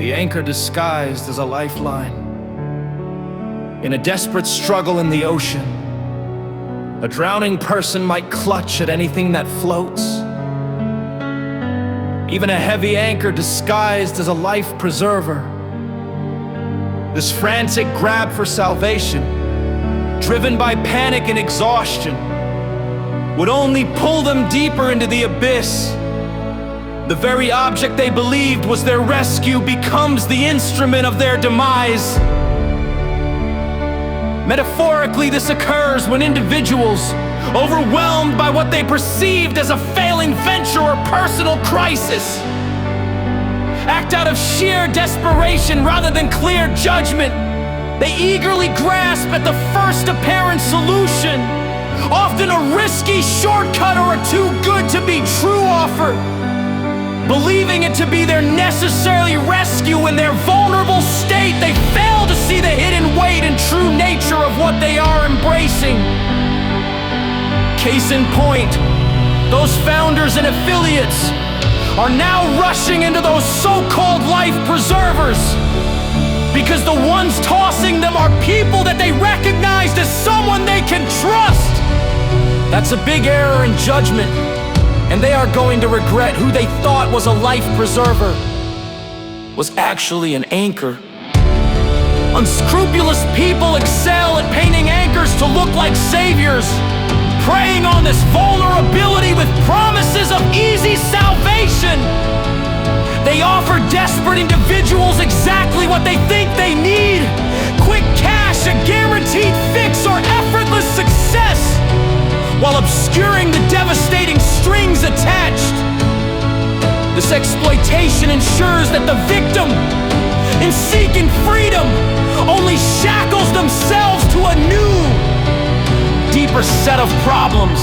the anchor disguised as a lifeline. In a desperate struggle in the ocean, a drowning person might clutch at anything that floats. Even a heavy anchor disguised as a life preserver. This frantic grab for salvation, driven by panic and exhaustion, would only pull them deeper into the abyss. The very object they believed was their rescue becomes the instrument of their demise. Metaphorically, this occurs when individuals, overwhelmed by what they perceived as a failing venture or personal crisis, act out of sheer desperation rather than clear judgment. They eagerly grasp at the first apparent solution, often a risky shortcut or a too-good-to-be-true offer, believing it to be their necessary rescue. In their vulnerable state, they fail to see the hidden weight and true nature of what they are embracing. Case in point, those founders and affiliates are now rushing into those so-called life preservers because the ones tossing them are people that they recognized as someone they can trust. That's a big error in judgment, and they are going to regret who they thought was a life preserver was actually an anchor. Unscrupulous people excel at painting anchors to look like saviors, preying on this vulnerability with promises of easy salvation. They offer desperate individuals exactly what they think they need: quick cash, a guaranteed fix, or effortless success, while obscuring the devastating strings attached. This exploitation ensures that the victim, in seeking freedom, only shackles themselves to a new, deeper set of problems.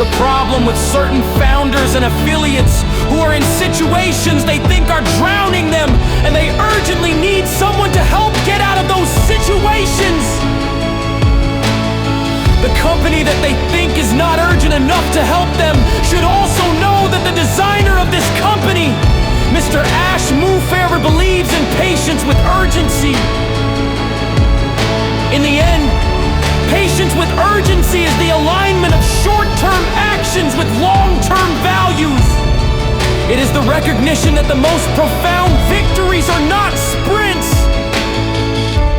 The problem with certain founders and affiliates who are in situations they think are drowning them, and they urgently need someone to help get out of those situations. The company that they think is not urgent enough to help them should also know that the designer of this company, Mr. Ashmufareh, believes in patience with urgency. In the end, patience with urgency is the alignment of short-term actions with long-term values. It is the recognition that the most profound victories are not sprints,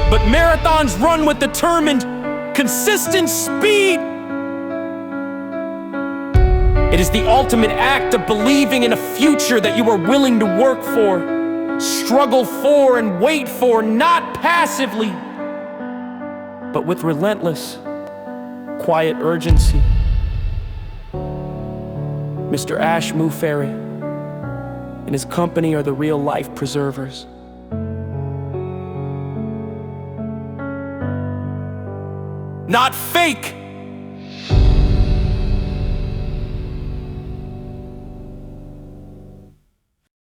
but marathons run with determined, consistent speed. It is the ultimate act of believing in a future that you are willing to work for, struggle for, and wait for, not passively, but with relentless, quiet urgency. Mr. Ashmufareh and his company are the real life preservers. Not fake,